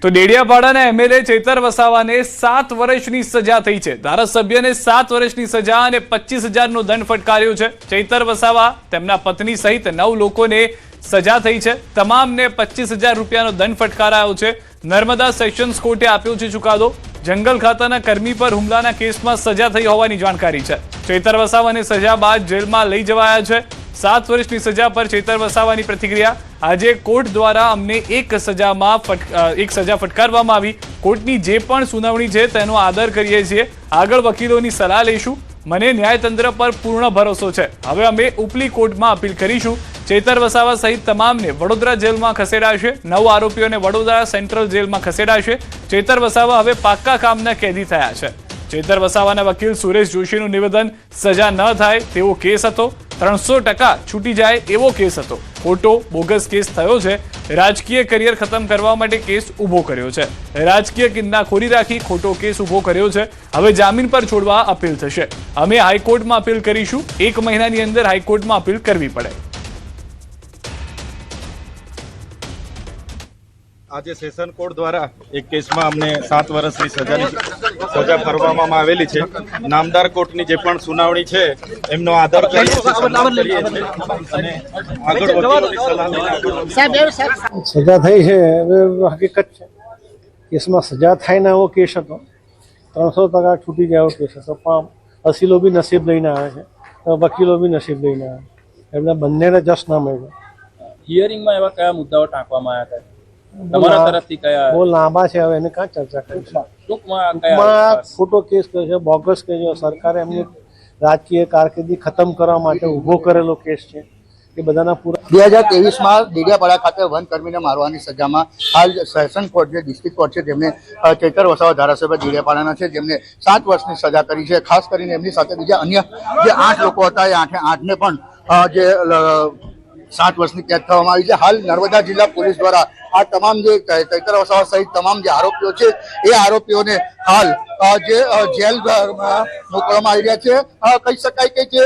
તો ડેડિયાપાડાના એમએલએ ચેતર વસાવાને 7 વર્ષની સજા થઈ છે। ધારાસભ્યને 7 વર્ષની સજા અને 25,000નો દંડ ફટકાર્યો છે। ચેતર વસાવા તેમના પત્ની સહિત 9 લોકોને સજા થઈ છે। તમામને 25,000 રૂપિયાનો દંડ ફટકારાયો છે। નર્મદા સેશન્સ કોર્ટે આપ્યો છે ચુકાદો। જંગલ ખાતાના કર્મી પર હુમલાના કેસમાં સજા થઈ હોવાની જાણકારી છે। ચેતર વસાવાને સજા બાદ જેલમાં લઈ જવાયા છે। 7 વર્ષની સજા પર ચેતર વસાવાની પ્રતિક્રિયા। આજે કોર્ટ દ્વારા અમને એક સજા ફટકારવામાં આવી। કોર્ટની જે પણ સુનાવણી છે તેનો આદર કરીએ છીએ। આગળ વકીલોની સલાહ લઈશું। મને ન્યાયતંત્ર પર પૂર્ણ ભરોસો છે। હવે અમે ઉપલી કોર્ટમાં અપીલ કરીશું। ચેતર વસાવા સહિત તમામને વડોદરા જેલમાં ખસેડાશે। 9 આરોપીઓને વડોદરા સેન્ટ્રલ જેલમાં ખસેડાશે। ચેતર વસાવા હવે પાક્કા કામના કેદી થયા છે। ચેતર વસાવાના વકીલ સુરેશ જોશીનું નિવેદન, સજા ન થાય તેવો કેસ હતો, 300% છૂટી જાય એવો કેસ હતો, ખોટો બોગસ કેસ થયો છે, રાજકીય કરિયર ખતમ કરવા માટે કેસ ઊભો કર્યો છે, રાજકીય કિન્નાખોરી રાખી ખોટો કેસ ઊભો કર્યો છે। હવે જામીન પર છોડવા અપીલ થશે। અમે હાઈકોર્ટમાં અપીલ કરીશું। 1 મહિનાની અંદર હાઈકોર્ટમાં અપીલ કરવી પડે। આજે સેશન કોર્ટ દ્વારા એક કેસમાં અમને 7 વર્ષની સજા ફરવામાં આવેલી છે। નામદાર કોર્ટની જે પણ સુનાવણી છે એમનો આદર કરીએ છીએ અને આગળ વકીલોની સલાહ લઈને સજા થઈ છે હવે હકીકત છે। કેસમાં સજા થાય ને એવો કેસ હતો, 300% છૂટી જાય એવો કેસ હતો, પણ અસીલો બી નસીબ લઈને આવે છે, વકીલો બી નસીબ લઈને આવે, એમને બંનેને જશ ના મળ્યો। હિયરિંગમાં એવા કયા મુદ્દાઓ ટાંકવામાં આવ્યા હતા તમારા તરફથી? કયા બહુ લાંબા છે, હવે એને કાં ચર્ચા કરીશું। ટૂંકમાં ખોટો કેસ કર્યો છે, બોગસ કર્યો, સરકારે એમની રાજકીય કારકિર્દી ખતમ કરવા માટે ઊભો કરેલો કેસ છે। એ બધાના પૂરા 2023માં ડેડિયાપાડા ખાતે વનકર્મીને મારવાની સજામાં હાલ સેશન કોર્ટ જે ડિસ્ટ્રિક્ટ કોર્ટ છે તેમને ચેતર વસાવા ધારાસભ્ય ડેડિયાપાડાના છે જેમને 7 વર્ષની સજા કરી છે। ખાસ કરીને એમની સાથે બીજા અન્ય જે 8 લોકો હતા એ 8ને પણ જે 7 વર્ષની કેદ થવામાં આવી છે। હાલ નર્મદા જિલ્લા પોલીસ દ્વારા આ તમામ જે ચેતર વસાવા સહિત તમામ જે આરોપીઓ છે એ આરોપીઓને હાલ જે જેલમાં મોકલવામાં આવી રહ્યા છે। કહી શકાય કે જે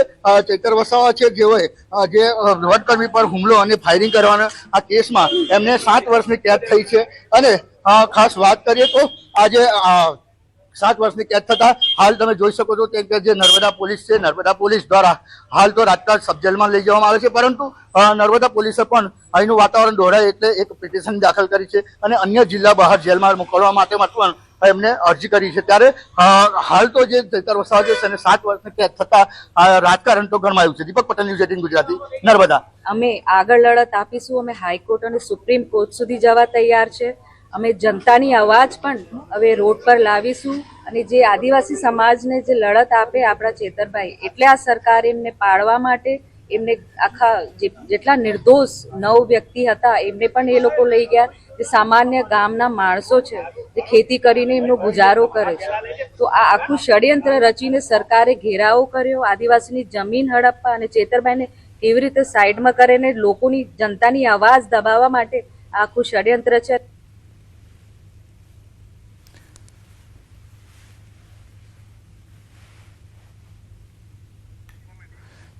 ચેતર વસાવા છે જેઓએ જે વનકર્મી પર હુમલો અને ફાયરિંગ કરવાના આ કેસમાં એમને 7 વર્ષની કેદ થઈ છે। અને ખાસ વાત કરીએ તો આજે 7 વર્ષની કેદ થતા હાલ તમે જોઈ શકો છો કે જે નર્મદા પોલીસ છે, નર્મદા પોલીસ દ્વારા હાલ તો રાજકાજ સબ જેલમાં લઈ જવામાં આવે છે, પરંતુ નર્મદા પોલીસે પણ અહીંનું વાતાવરણ દોહરાય એટલે એક પિટિશન દાખલ કરી છે અને અન્ય જિલ્લા બહાર જેલમાં મોકલવા માટે પણ એમને અરજી કરી છે। ત્યારે હાલ તો જે ચેતર વસાવા છે તેને 7 વર્ષની કેદ થતા રાજકારણ તો ગરમાયું છે। દીપક પટેલ, ન્યૂઝ 18 ગુજરાતી, નર્મદા। અમે આગળ લડત આપીશું। અમે હાઈકોર્ટ અને સુપ્રીમ કોર્ટ સુધી જવા તૈયાર છે। અમે જનતાની અવાજ પણ હવે રોડ પર લાવીશું અને જે આદિવાસી સમાજને જે લડત આપે આપણા ચેતરભાઈ, એટલે આ સરકાર એમને પાડવા માટે એમને આખા જેટલા નિર્દોષ 9 વ્યક્તિ હતા એમને પણ એ લોકો લઈ ગયા। જે સામાન્ય ગામના માણસો છે જે ખેતી કરીને એમનો ગુજારો કરે છે, તો આ આખું ષડયંત્ર રચીને સરકારે ઘેરાવો કર્યો, આદિવાસીની જમીન હડપવા અને ચેતરભાઈને કેવી રીતે સાઈડમાં કરીને લોકોની જનતાની અવાજ દબાવવા માટે આખું ષડયંત્ર છે।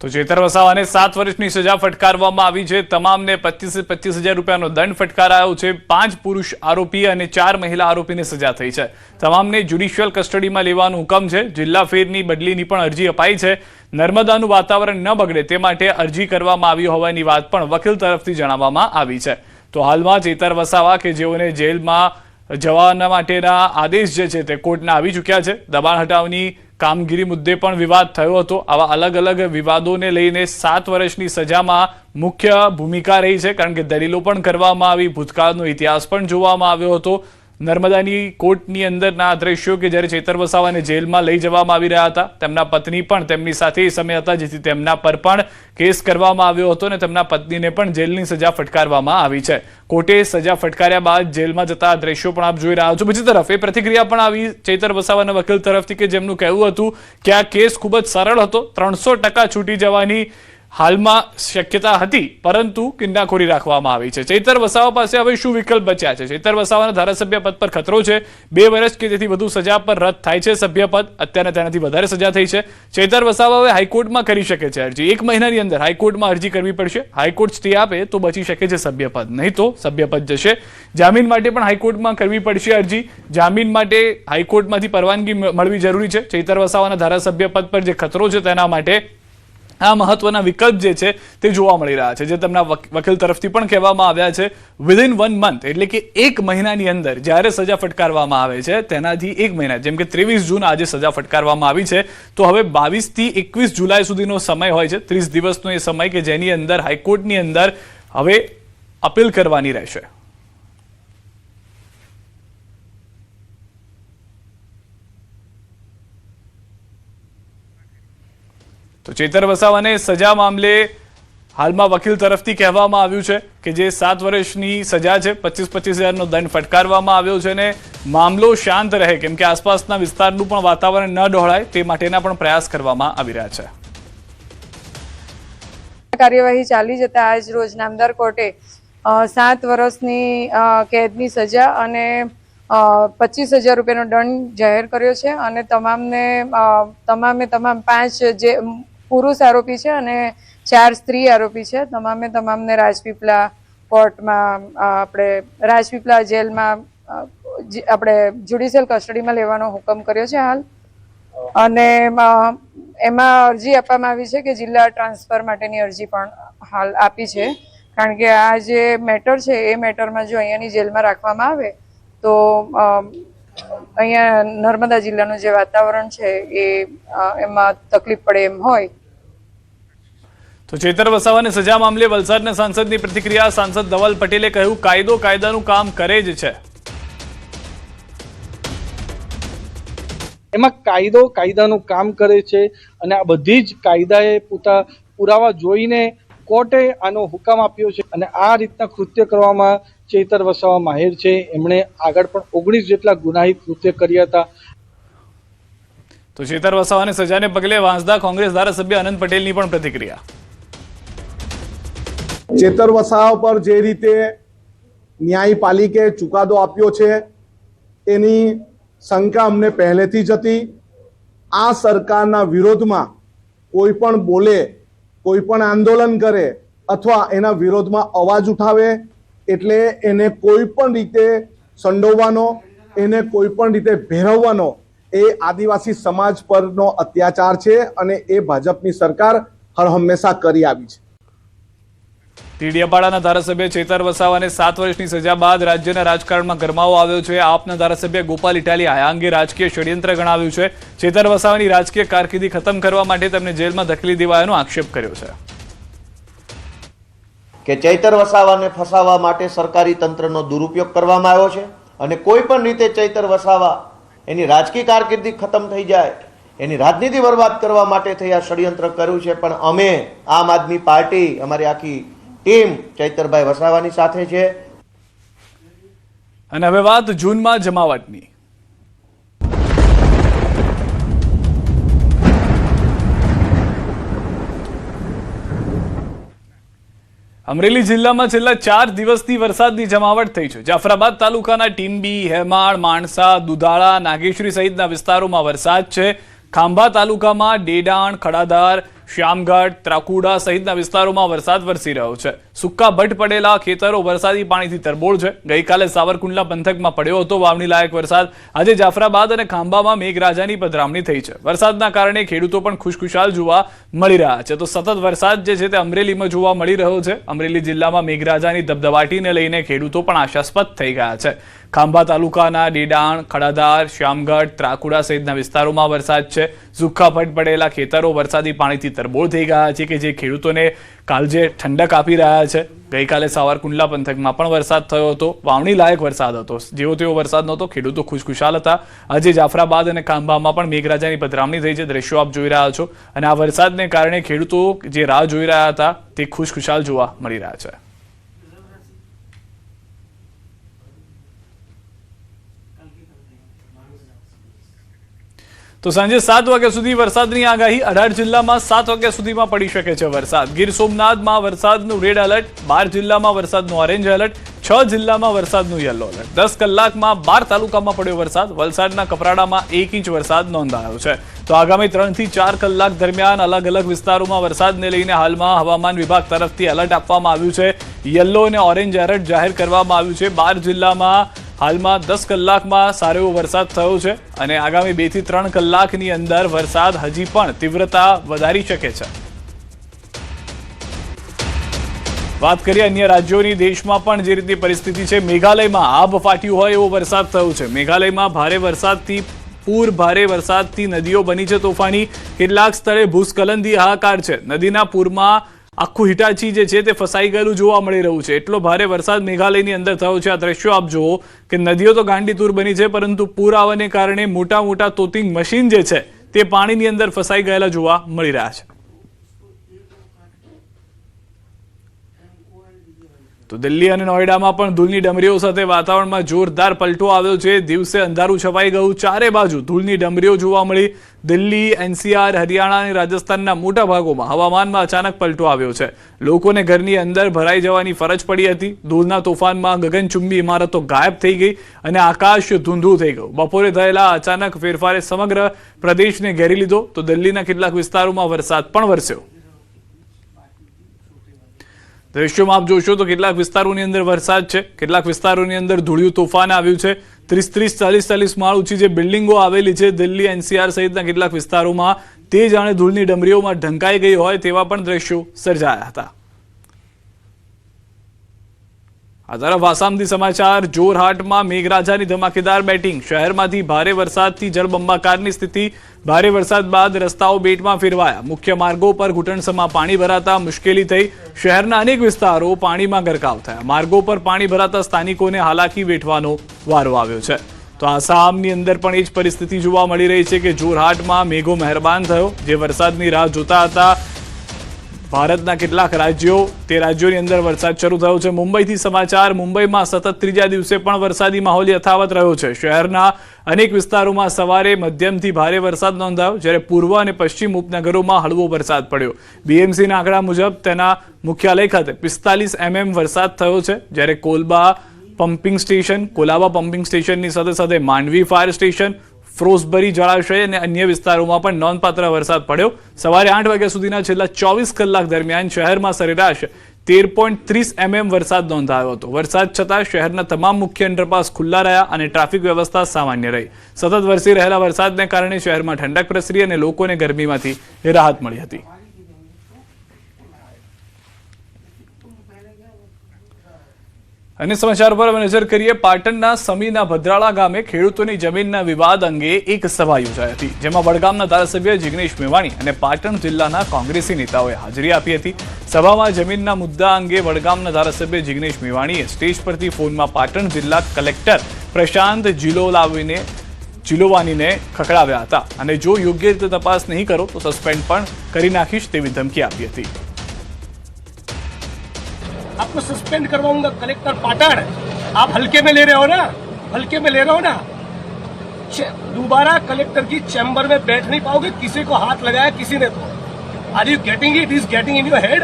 તો ચેતર વસાવાને 7 વર્ષની સજા ફટકારવામાં આવી છે। તમામને 25,000 રૂપિયાનો દંડ ફટકારાયો છે। 5 પુરુષ આરોપી અને 4 મહિલા આરોપીને સજા થઈ છે। તમામને જ્યુડિશિયલ કસ્ટડીમાં લેવાનો હુકમ છે। જિલ્લા ફેરની બદલીની પણ અરજી અપાઈ છે। નર્મદાનું વાતાવરણ ન બગડે તે માટે અરજી કરવામાં આવી હોવાની વાત પણ વકીલ તરફથી જણાવવામાં આવી છે। તો હાલમાં ચેતર વસાવા કે જેઓને જેલમાં જવાના માટેના આદેશ જે છે તે કોર્ટના આવી ચૂક્યા છે। દબાણ હટાવની કામગીરી મુદ્દે પણ વિવાદ થયો હતો। આવા અલગ અલગ વિવાદોને લઈને 7 વર્ષની સજામાં મુખ્ય ભૂમિકા રહી છે, કારણ કે દલીલો પણ કરવામાં આવી, ભૂતકાળનો ઇતિહાસ પણ જોવામાં આવ્યો હતો। નર્મદાની કોર્ટની અંદરના દ્રશ્યો કે જ્યારે ચેતર વસાવાને જેલમાં લઈ જવામાં આવી રહ્યા હતા, તેમના પત્ની પણ તેમની સાથે એ સમય હતા, જેથી તેમના પર પણ કેસ કરવામાં આવ્યો હતો અને તેમના પત્નીને પણ જેલની સજા ફટકારવામાં આવી છે। કોર્ટે સજા ફટકાર્યા બાદ જેલમાં જતા દ્રશ્યો પણ આપ જોઈ રહ્યા છો। બીજી તરફ એ પ્રતિક્રિયા પણ આવી ચેતર વસાવાના વકીલ તરફથી કે જેમનું કહેવું હતું કે આ કેસ ખૂબ જ સરળ હતો, 300% છૂટી જવાની હાલમાં શક્યતા હતી, પરંતુ કિન્નાખોરી રાખવામાં આવી છે. ચૈતર વસાવા પાસે હવે શું વિકલ્પ બચ્યા છે? ચૈતર વસાવાના ધારાસભ્ય પદ પર ખતરો છે. 2 વર્ષ કે તેથી વધુ સજા પર રદ થાય છે સભ્યપદ. અત્યારે તેનાથી વધારે સજા થઈ છે. ચૈતર વસાવા હવે હાઈકોર્ટમાં કરી શકે છે અરજી. 1 મહિનાની અંદર હાઈકોર્ટમાં અરજી કરવી પડશે. હાઈકોર્ટ સ્ટે આપે તો બચી શકે છે સભ્યપદ, નહીં તો સભ્યપદ જશે. જામીન માટે પણ હાઈકોર્ટમાં કરવી પડશે અરજી. જામીન માટે હાઈકોર્ટમાંથી પરવાનગી મળવી જરૂરી છે. ચૈતર વસાવાના ધારાસભ્ય પદ પર જે ખતરો છે તેના માટે આ મહત્વના વિકલ્પ જે છે તે જોવા મળી રહ્યા છે, જે તેમના વકીલ તરફથી પણ કહેવામાં આવ્યા છે. વિધિન 1 મંથ એટલે કે 1 મહિનાની અંદર જ્યારે સજા ફટકારવામાં આવે છે તેનાથી 1 મહિના, જેમ કે 23 જૂન આજે સજા ફટકારવામાં આવી છે, તો હવે 22 થી 21 જુલાઈ સુધીનો સમય હોય છે. 30 દિવસનો એ સમય કે જેની અંદર હાઈકોર્ટની અંદર હવે અપીલ કરવાની રહેશે. તો ચૈતર વસાવાને સજા મામલે હાલમાં વકીલ તરફથી કહેવામાં આવ્યું છે કે જે 7 વર્ષની સજા છે, 25-25 હજારનો દંડ ફટકારવામાં આવ્યો છે, અને મામલો શાંત રહે, કેમ કે આસપાસના વિસ્તારનું પણ વાતાવરણ ન ડહોળાય તે માટેના પણ પ્રયાસ કરવામાં આવી રહ્યા છે. કાર્યવાહી ચાલી જતા આજ રોજ નામદાર કોર્ટે 7 વર્ષની કેદની સજા અને 25,000 રૂપિયાનો દંડ જાહેર કર્યો છે. અને તમામ 5 જે પુરુષ આરોપી છે અને 4 સ્ત્રી આરોપી છે, તમામને રાજપીપળા કોર્ટમાં આપણે રાજપીપળા જેલમાં આપણે જ્યુડિશિયલ કસ્ટડીમાં લેવાનો હુકમ કર્યો છે હાલ. અને એમાં અરજી આપવામાં આવી છે કે જિલ્લા ટ્રાન્સફર માટેની અરજી પણ હાલ આપી છે, કારણ કે આ જે મેટર છે એ મેટરમાં જો અહીંયાની જેલમાં રાખવામાં આવે તો અહીંયા નર્મદા જિલ્લાનું જે વાતાવરણ છે એ એમાં તકલીફ પડે એમ હોય. તો ચૈતર વસાવાને સજા મામલે વલસાડના સાંસદની પ્રતિક્રિયા. સાંસદ ધવલ પટેલે કહ્યું, કાયદો કાયદાનું કામ કરે જ છે. એમાં કાયદો કાયદાનું કામ કરે છે અને આ બધી જ કાયદાએ પુરાવા જોઈને કોર્ટે આનો હુકમ આપ્યો છે અને આ રીતના કૃત્ય કરવામાં ચૈતર વસાવા માહિર છે. એમણે આગળ પણ 19 જેટલા ગુનાહિત કૃત્ય કર્યા હતા. તો ચૈતર વસાવાને સજાને પગલે વાંસદા કોંગ્રેસ ધારાસભ્ય અનંત પટેલની પણ પ્રતિક્રિયા. ચૈતર વસાવા પર જે રીતે ન્યાયપાલિકે ચુકાદો આપ્યો છે એની શંકા અમને પહેલેથી જ હતી. આ સરકારના વિરોધમાં કોઈ પણ બોલે, કોઈ પણ આંદોલન કરે અથવા એના વિરોધમાં અવાજ ઉઠાવે એટલે એને કોઈ પણ રીતે સંડોવવાનો, એને કોઈ પણ રીતે ભેરવવાનો એ આદિવાસી સમાજ પરનો અત્યાચાર છે અને એ ભાજપની સરકાર હર હંમેશા કરી આવી છે. ટીડીયાપાડાના ધારાસભ્ય ચૈતર વસાવાને 7 વર્ષની સજા બાદ રાજ્યના રાજકારણમાં ગરમાવો આવ્યો છે. આપના ધારાસભ્ય ગોપાલ ઇટાલિયાએ આ અંગે રાજકીય ષડયંત્ર ગણાવ્યું છે. ચૈતર વસાવાની રાજકીય કારકિર્દી ખતમ કરવા માટે તેમને જેલમાં ધકેલી દેવાયાનો આક્ષેપ કર્યો છે. કે ચૈતર વસાવાને ફસાવવા માટે સરકારી તંત્રનો દુરુપયોગ કરવામાં આવ્યો છે અને કોઈ પણ રીતે ચૈતર વસાવા એની રાજકીય કારકિર્દી ખતમ થઈ જાય, એની રાજનીતિ બરબાદ કરવા માટે થઈ આ ષડયંત્ર કર્યું છે. પણ અમે આમ આદમી પાર્ટી, અમારી આખી ટીમ ચૈતરભાઈ વસાવાની સાથે છે. અને હવે વાત જૂનમાં જમાવટની. અમરેલી જિલ્લામાં છેલ્લા 4 દિવસથી વરસાદની જમાવટ થઈ છે. જાફરાબાદ તાલુકાના ટીંબી, હેમાળ, માણસા, દુધાળા, નાગેશ્વરી સહિતના વિસ્તારોમાં વરસાદ છે. ખાંભા તાલુકામાં ડેડાણ, ખડાધાર, શ્યામગઢ, ત્રાકુડા સહિતના વિસ્તારોમાં વરસાદ વરસી રહ્યો છે. સૂકા ભટ્ટ પડેલા ખેતરો વરસાદી પાણીથી તરબોળ છે. ગઈકાલે સાવરકુંડલા પંથકમાં પડ્યો હતો વાવણી લાયક વરસાદ. આજે જાફરાબાદ અને ખાંભામાં મેઘરાજાની પધરામણી થઈ છે. વરસાદના કારણે ખેડૂતો પણ ખુશખુશાલ જોવા મળી રહ્યા છે. તો સતત વરસાદ જે છે તે અમરેલીમાં જોવા મળી રહ્યો છે. અમરેલી જિલ્લામાં મેઘરાજાની ધબધબાટીને લઈને ખેડૂતો પણ આશાસ્પદ થઈ ગયા છે. ખાંભા તાલુકાના ડેડાણ, ખડાધાર, શ્યામગઢ, ત્રાકુડા સહિતના વિસ્તારોમાં વરસાદ છે. સૂકા ભટ્ટ પડેલા ખેતરો વરસાદી પાણીથી તરબોળ થઈ ગયા છે, કે જે ખેડૂતોને કાલજે ઠંડક આપી રહ્યા છે. ગઈકાલે સાવરકુંડલા પંથકમાં પણ વરસાદ થયો હતો. વાવણી લાયક વરસાદ હતો. જેવો તેવો વરસાદ નહોતો. ખેડૂતો ખુશખુશાલ હતા. આજે જાફરાબાદ અને ખાંભામાં પણ મેઘરાજાની પધરામણી થઈ છે. દ્રશ્યો આપ જોઈ રહ્યા છો. અને આ વરસાદને કારણે ખેડૂતો જે રાહ જોઈ રહ્યા હતા તે ખુશખુશાલ જોવા મળી રહ્યા છે. તો સાંજે 7 વાગ્યા સુધી વરસાદની આગાહી 18 જિલ્લામાં 7 વાગ્યા સુધીમાં પડી શકે છે વરસાદ. ગીર સોમનાથમાં વરસાદનું રેડ એલર્ટ, 12 જિલ્લામાં વરસાદનું ઓરેન્જ એલર્ટ, 6 જિલ્લામાં વરસાદનું યલો એલર્ટ. 10 કલાકમાં 12 તાલુકામાં પડ્યો વરસાદ. વલસાડના કપરાડામાં 1 ઇંચ વરસાદ નોંધાયો છે. તો આગામી 3 થી 4 કલાક દરમિયાન અલગ અલગ વિસ્તારોમાં વરસાદને લઈને હાલમાં હવામાન વિભાગ તરફથી એલર્ટ આપવામાં આવ્યું છે. યલો અને ઓરેન્જ એલર્ટ જાહેર કરવામાં આવ્યું છે. 12 જિલ્લામાં હાલમાં 10 કલાકમાં સારો એવો વરસાદ થયો છે અને આગામી 2 થી 3 કલાકની અંદર વરસાદ હજી પણ તીવ્રતા વધારી શકે છે. વાત કરીએ અન્ય રાજ્યોની, દેશમાં પણ જે રીતની પરિસ્થિતિ છે, મેઘાલયમાં આભ ફાટ્યું હોય એવો વરસાદ થયો છે. મેઘાલયમાં ભારે વરસાદથી ભારે વરસાદથી નદીઓ બની છે તોફાની. કેટલાક સ્થળે ભૂસ્ખલનથી હાહાકાર છે. નદીના પૂરમાં આખું હિટાચી જે છે તે ફસાઈ ગયેલું જોવા મળી રહ્યું છે. એટલો ભારે વરસાદ મેઘાલયની અંદર થયો છે. આ દ્રશ્યો આપ જુઓ કે નદીઓ તો ગાંડીતુર બની છે, પરંતુ પૂર આવવાને કારણે મોટા મોટા તોતિંગ મશીન જે છે તે પાણીની અંદર ફસાઈ ગયેલા જોવા મળી રહ્યા છે. તો દિલ્હી અને નોઈડામાં પણ ધૂળની ડમરીઓ સાથે વાતાવરણમાં જોરદાર પલટો આવ્યો છે. દિવસે અંધારું છવાઈ ગયું, ચારે બાજુ ધૂળની ડમરીઓ જોવા મળી. દિલ્હી, એનસીઆર, હરિયાણા અને રાજસ્થાનના મોટા ભાગોમાં હવામાનમાં અચાનક પલટો આવ્યો છે. લોકોને ઘરની અંદર ભરાઈ જવાની ફરજ પડી હતી. ધૂળના તોફાનમાં ગગનચુંબી ઇમારતો ગાયબ થઈ ગઈ અને આકાશ ધૂંધળું થઈ ગયું. બપોરે થયેલા અચાનક ફેરફારે સમગ્ર પ્રદેશને ઘેરી લીધો. તો દિલ્હીના કેટલાક વિસ્તારોમાં વરસાદ પણ વરસ્યો. દ્રશ્યોમાં આપ જોશો તો કેટલાક વિસ્તારોની અંદર વરસાદ છે, કેટલાક વિસ્તારોની અંદર ધૂળિયું તોફાન આવ્યું છે. 30, 40 માળ ઊંચી જે બિલ્ડિંગો આવેલી છે દિલ્હી, એનસીઆર સહિતના કેટલાક વિસ્તારોમાં, તે જાણે ધૂળની ડમરીઓમાં ઢંકાઈ ગઈ હોય તેવા પણ દ્રશ્યો સર્જાયા હતા. આ તરફ આસામથી સમાચાર. જોરહાટમાં મેઘરાજાની ધમાકેદાર બેટિંગ. શહેરમાંથી ભારે વરસાદથી જળબંબાકારની સ્થિતિ. ભારે વરસાદ બાદ રસ્તાઓ બેટમાં ફેરવાયા. મુખ્ય માર્ગો પર ઘૂંટણસમાં પાણી ભરાતા મુશ્કેલી થઈ. શહેરના અનેક વિસ્તારો પાણીમાં ગરકાવ થયા. માર્ગો પર પાણી ભરાતા સ્થાનિકોને હાલાકી વેઠવાનો વારો આવ્યો છે. તો આસામની અંદર પણ એ જ પરિસ્થિતિ જોવા મળી રહી છે કે જોરહાટમાં મેઘો મહેરબાન થયો. જે વરસાદની રાહ જોતા હતા ભારતના કેટલાક રાજ્યો, તે રાજ્યોની અંદર વરસાદ શરૂ થયો છે. મુંબઈથી સમાચાર. મુંબઈમાં સતત ત્રીજા દિવસે પણ વરસાદી માહોલ યથાવત રહ્યો છે. શહેરના અનેક વિસ્તારોમાં સવારે મધ્યમથી ભારે વરસાદ નોંધાયો, જ્યારે પૂર્વ અને પશ્ચિમ ઉપનગરોમાં હળવો વરસાદ પડ્યો. બીએમસીના આંકડા મુજબ તેના મુખ્યાલય ખાતે 45 mm વરસાદ થયો છે, જ્યારે કોલાબા પમ્પિંગ સ્ટેશનની સાથે સાથે માંડવી ફાયર સ્ટેશન, ફ્રોઝબરી જળાશય અને અન્ય વિસ્તારોમાં પણ નોંધપાત્ર વરસાદ પડ્યો. સવારે 8 વાગ્યા સુધીના છેલ્લા 24 કલાક દરમિયાન શહેરમાં સરેરાશ 13.30 mm વરસાદ નોંધાયો હતો. વરસાદ છતાં શહેરના તમામ મુખ્ય અંડરપાસ ખુલ્લા રહ્યા અને ટ્રાફિક વ્યવસ્થા સામાન્ય રહી. સતત વરસી રહેલા વરસાદને કારણે શહેરમાં ઠંડક પ્રસરી અને લોકોને ગરમીમાંથી રાહત મળી હતી. અને સમાચાર પર નજર કરીએ. પાટણના સમીના ભદ્રાળા ગામે ખેડૂતોની જમીનના વિવાદ અંગે એક સભા યોજાઈ હતી, જેમાં વડગામના ધારાસભ્ય જિગ્નેશ મેવાણી અને પાટણ જિલ્લાના કોંગ્રેસી નેતાઓએ હાજરી આપી હતી. સભામાં જમીનના મુદ્દા અંગે વડગામના ધારાસભ્ય જિગ્નેશ મેવાણીએ સ્ટેજ પરથી ફોનમાં પાટણ જિલ્લા કલેક્ટર પ્રશાંત જીલોવાનીને ખખડાવ્યા હતા અને જો યોગ્ય રીતે તપાસ નહીં કરો તો સસ્પેન્ડ પણ કરી નાખીશ તેવી ધમકી આપી હતી. आपको सस्पेंड करवाऊंगा कलेक्टर पाटण. आप हल्के में ले रहे हो ना, हल्के में ले रहे हो ना. दोबारा कलेक्टर की चैम्बर में बैठ नहीं पाओगे. किसी को हाथ लगाया किसी ने तो. Are you getting it? Is getting in your head.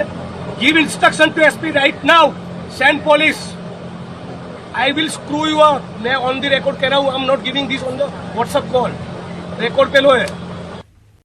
Give instruction to SP right now. Send police. I will screw you out. मैं ऑन द रिकॉर्ड कह रहा हूँ. I am not giving this on the WhatsApp call. Record पे लो है.